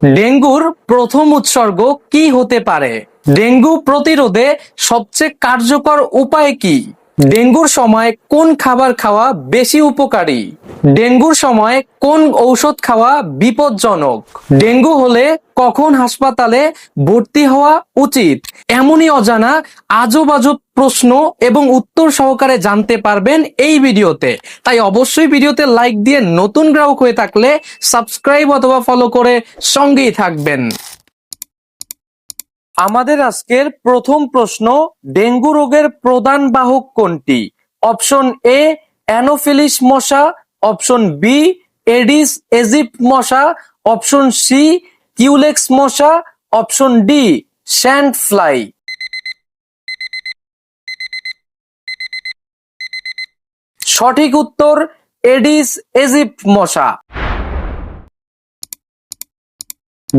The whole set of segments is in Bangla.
ডেঙ্গুর প্রথম উপসর্গ কি হতে পারে? ডেঙ্গু প্রতিরোধে সবচেয়ে কার্যকর উপায় কি? ডেঙ্গুর সময় কোন খাবার খাওয়া বেশি উপকারী? ডেঙ্গুর সময় কোন ঔষধ খাওয়া বিপজ্জনক? ডেঙ্গু হলে কখন হাসপাতালে ভর্তি হওয়া উচিত? এমনই অজানা আজব আজব প্রশ্ন এবং উত্তর সহকারে জানতে পারবেন এই ভিডিওতে। তাই অবশ্যই ভিডিওতে লাইক দিয়ে নতুন গ্রাহক হয়ে থাকলে সাবস্ক্রাইব অথবা ফলো করে সঙ্গেই থাকবেন। আমাদের আজকের প্রথম প্রশ্ন, ডেঙ্গু রোগের প্রধান বাহক কোনটি? অপশন এ অ্যানোফিলিস মশা, অপশন বি এডিস এজিপ্ট মশা, অপশন সি কিউলেক্স মশা, অপশন ডি স্যান্ড ফ্লাই। সঠিক উত্তর এডিস এজিপ্ট মশা।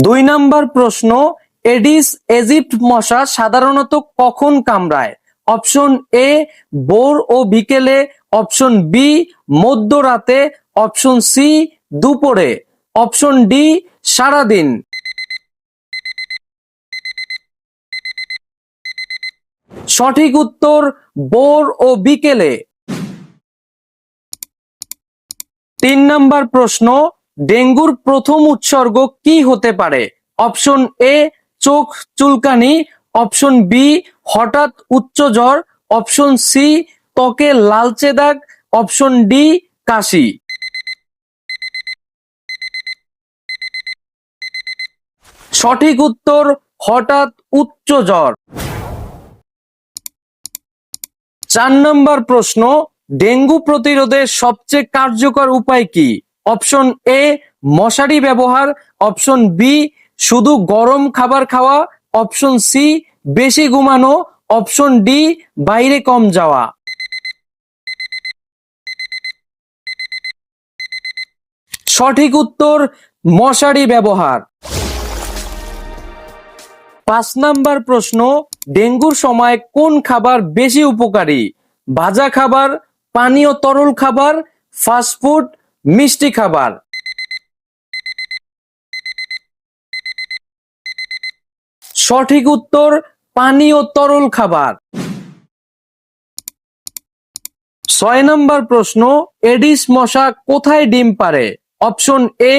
2 নাম্বার প্রশ্ন, এডিস এজিপ্ট মশা সাধারণত কখন কামড়ায়? অপশন এ ভোর ও বিকেলে, অপশন বি মধ্যরাতে, অপশন সি দুপুরে, অপশন ডি সারাদিন। সঠিক উত্তর ভোর ও বিকেলে। 3 নাম্বার প্রশ্ন, ডেঙ্গুর প্রথম উপসর্গ কি হতে পারে? অপশন এ চোখ চুলকানি, অপশন বি হঠাৎ উচ্চ জ্বর, অপশন সি ত্বকে লালচে দাগ, অপশন ডি কাশি। সঠিক উত্তর হঠাৎ উচ্চ জ্বর। 4 নম্বর প্রশ্ন, ডেঙ্গু প্রতিরোধের সবচেয়ে কার্যকর উপায় কি? অপশন এ মশারি ব্যবহার, অপশন বি শুধু গরম খাবার খাওয়া, অপশন সি বেশি ঘুমানো, অপশন ডি বাইরে কম যাওয়া। সঠিক উত্তর মশারি ব্যবহার। 5 নাম্বার প্রশ্ন, ডেঙ্গুর সময় কোন খাবার বেশি উপকারী? ভাজা খাবার, পানীয় তরল খাবার, ফাস্টফুড, মিষ্টি খাবার। সঠিক উত্তর পানীয় তরল খাবার। 6 নাম্বার প্রশ্ন, এডিস মশা কোথায় ডিম পাড়ে? অপশন এ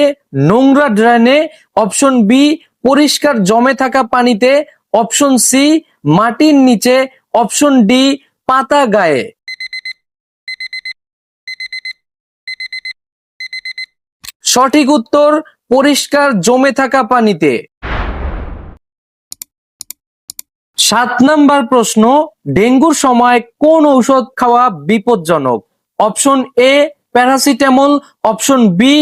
নোংরা ড্রেনে, অপশন বি পরিষ্কার জমে থাকা পানিতে, অপশন সি মাটির নিচে, অপশন ডি পাতা গায়ে। সঠিক উত্তর পরিষ্কার জমে থাকা পানিতে। 7 নাম্বার প্রশ্ন, ডেঙ্গুর সময় কোন ঔষধ খাওয়া বিপজ্জনক? Option A paracetamol, option B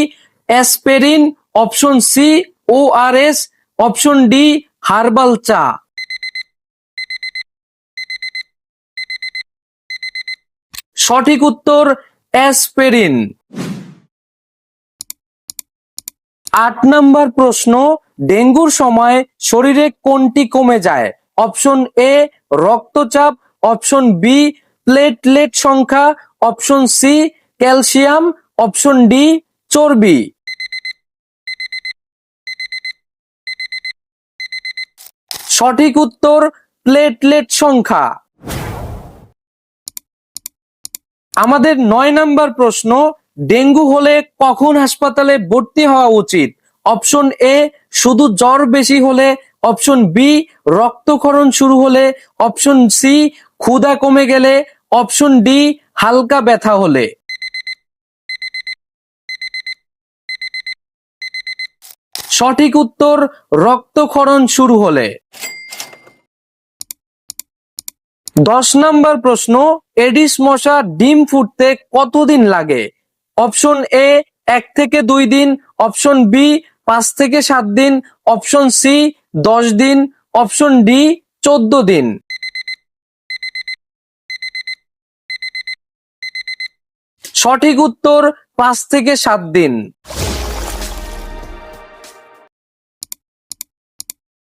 aspirin, option C ORS, option D herbal চা। সঠিক উত্তর অ্যাসপিরিন। 8 নাম্বার প্রশ্ন, ডেঙ্গুর সময় শরীরে কোনটি কমে যায়? অপশন এ রক্তচাপ, অপশন বি প্লেটলেট সংখ্যা, option C calcium, option D চর্বি। সঠিক উত্তর প্লেটলেট সংখ্যা। আমাদের 9 নাম্বার প্রশ্ন, ডেঙ্গু হলে কখন হাসপাতালে ভর্তি হওয়া উচিত? অপশন এ শুধু জ্বর বেশি হলে, অপশন বি রক্তক্ষরণ শুরু হলে, অপশন সি ক্ষুধা কমে গেলে, অপশন ডি হালকা ব্যথা হলে। সঠিক উত্তর রক্তক্ষরণ শুরু হলে। 10 নাম্বার প্রশ্ন, এডিস মশা ডিম ফুটতে কতদিন লাগে? অপশন এ 1 থেকে 2 দিন, অপশন বি 5 থেকে 7 দিন, অপশন সি 10 দিন, অপশন ডি 14 দিন। সঠিক উত্তর 5 থেকে 7 দিন।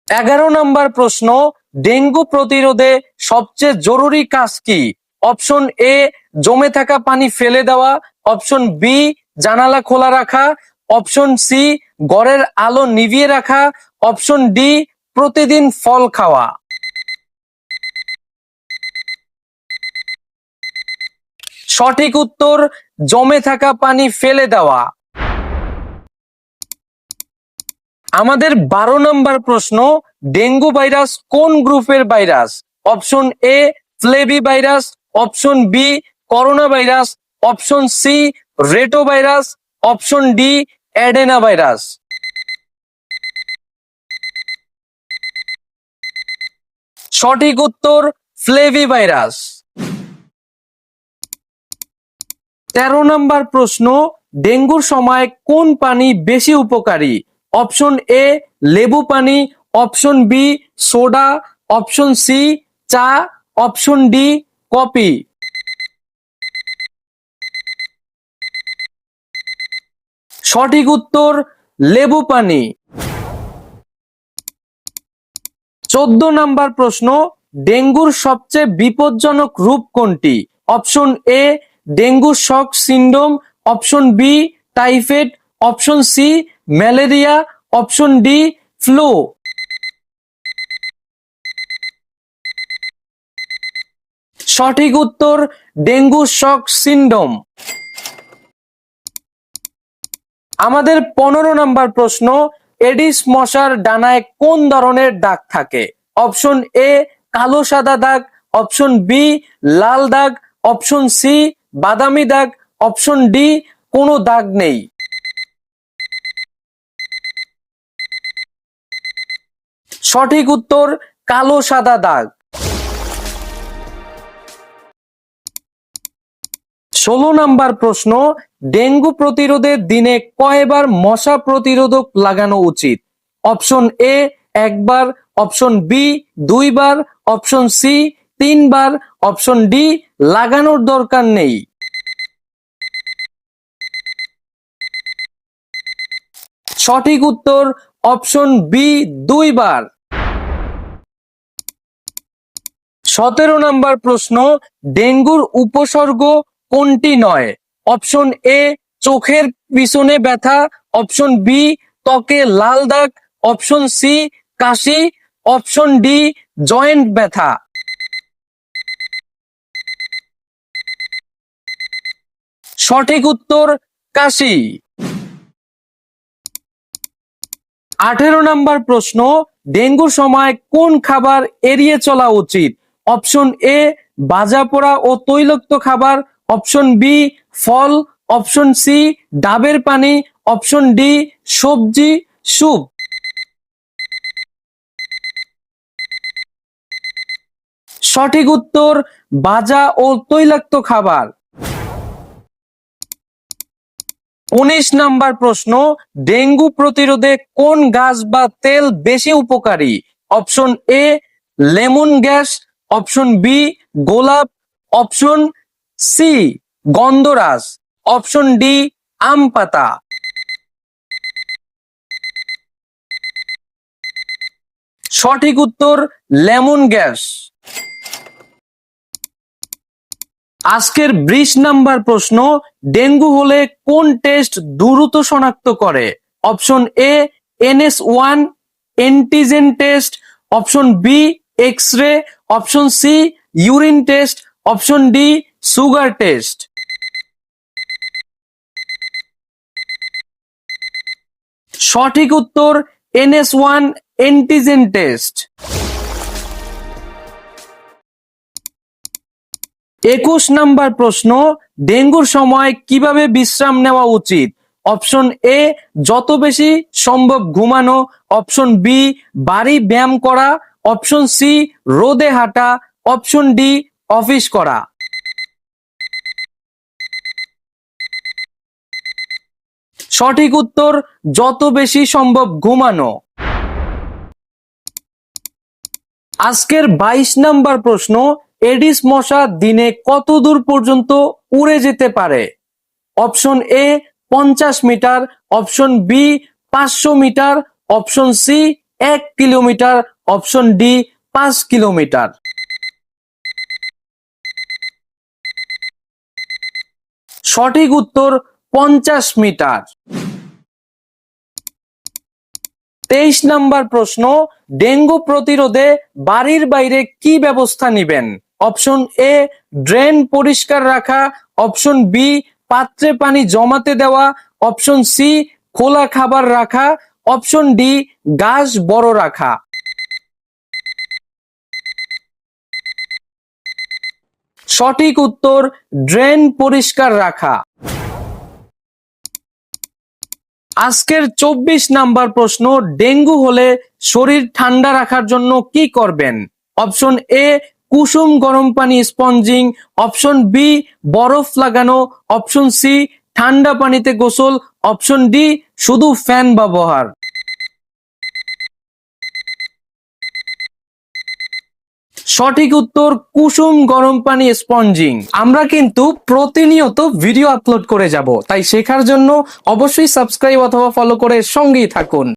11 নাম্বার প্রশ্ন, ডেঙ্গু প্রতিরোধে সবচেয়ে জরুরি কাজ কি? অপশন এ জমে থাকা পানি ফেলে দেওয়া, অপশন বি জানালা খোলা রাখা, অপশন সি ঘরের আলো নিভিয়ে রাখা, অপশন ডি প্রতিদিন ফল খাওয়া। সঠিক উত্তর জমে থাকা পানি ফেলে দেওয়া। আমাদের 12 নম্বর প্রশ্ন, ডেঙ্গু ভাইরাস কোন গ্রুপের virus? Option A flavivirus, option B coronavirus, option C retrovirus, option D adenovirus. সঠিক উত্তর ফ্লেভি ভাইরাস। 13 নম্বর প্রশ্ন, ডেঙ্গুর সময় কোন পানি বেশি উপকারী? অপশন এ লেবু পানি, option B soda, option C চা, অপশন ডি কফি। সঠিক উত্তর লেবু পানি। 14 নম্বর প্রশ্ন, ডেঙ্গুর সবচেয়ে বিপজ্জনক রূপ কোনটি? Option A dengue shock syndrome, option B typhoid, option C malaria, option D flu. সঠিক উত্তর ডেঙ্গু শক সিন্ড্রোম। আমাদের 15 নম্বর প্রশ্ন, এডিস মশার ডানায় কোন ধরনের দাগ থাকে? অপশন এ কালো সাদা দাগ, অপশন বি লাল দাগ, অপশন সি বাদামি দাগ, অপশন ডি কোনো দাগ নেই। সঠিক উত্তর কালো সাদা দাগ। 16 নম্বর প্রশ্ন, ডেঙ্গু প্রতিরোধে দিনে কয়বার মশা প্রতিরোধক লাগানো উচিত? অপশন এ একবার, অপশন বি দুইবার, অপশন সি তিনবার, অপশন ডি লাগানোর দরকার নেই। সঠিক উত্তর অপশন বি দুইবার। 17 নম্বর প্রশ্ন, ডেঙ্গুর উপসর্গ কোনটি নয়? অপশন এ চোখের পিছনে ব্যথা, অপশন বি ত্বকে লাল দাগ, অপশন সি কাশি, অপশন ডি জয়েন্ট ব্যথা। সঠিক উত্তর কাশি। 18 নম্বর প্রশ্ন, ডেঙ্গুর সময় কোন খাবার এড়িয়ে চলা উচিত? অপশন এ ভাজা পোড়া ও তৈলাক্ত খাবার, অপশন বি ফল, অপশন সি ডাবের পানি, অপশন ডি সবজি স্যুপ। সঠিক উত্তর ভাজা ও তৈলাক্ত খাবার। 19 নাম্বার প্রশ্ন, ডেঙ্গু প্রতিরোধে কোন গাছ বা তেল বেশি উপকারী? Option A lemongrass, option B গোলাপ, অপশন সি গন্ধরাজ, অপশন ডি আম পাতা। সঠিক উত্তর লেমন গ্যাস। আজকের 20 নাম্বার প্রশ্ন, ডেঙ্গু হলে কোন টেস্ট দ্রুত শনাক্ত করে? Option A NS1 antigen test, option B X ray, option C urine test, option D sugar test. সঠিক উত্তর NS1 অ্যান্টিজেন টেস্ট। 21 নাম্বার প্রশ্ন, ডেঙ্গুর সময় কিভাবে বিশ্রাম নেওয়া উচিত? অপশন এ যত বেশি সম্ভব ঘুমানো, অপশন বি ভারী ব্যায়াম করা, অপশন সি রোদে হাঁটা, অপশন ডি অফিস করা। সঠিক উত্তর যত বেশি সম্ভব ঘুমানো। আজকের 22 নাম্বার প্রশ্ন, এডিস মশা দিনে কত দূর পর্যন্ত উড়ে যেতে পারে? Option A 50 metre, option B 500 metre, option C 1 kilometre, option D 5 kilometre. সঠিক উত্তর 50 মিটার। 23 নাম্বার প্রশ্ন, ডেঙ্গু প্রতিরোধে বাড়ির বাইরে কি ব্যবস্থা নেবেন? অপশন এ, ড্রেন পরিষ্কার রাখা। অপশন বি, পাত্রে পানি জমাতে দেওয়া। অপশন সি, খোলা খাবার রাখা। অপশন ডি, গাছ বড় রাখা। সঠিক উত্তর, ড্রেন পরিষ্কার রাখা। আজকের 24 নাম্বার প্রশ্ন, ডেঙ্গু হলে শরীর ঠান্ডা রাখার জন্য কি করবেন? অপশন এ, কুসুম গরম পানি স্পঞ্জিং। অপশন বি, বরফ লাগানো। অপশন সি, ঠান্ডা পানিতে গোসল। অপশন ডি, শুধু ফ্যান ব্যবহার। সঠিক উত্তর, কুসুম গরম পানি স্পঞ্জিং। আমরা কিন্তু প্রতিনিয়ত ভিডিও আপলোড করে যাব, তাই শেখার জন্য অবশ্যই সাবস্ক্রাইব অথবা ফলো করে সঙ্গেই থাকুন।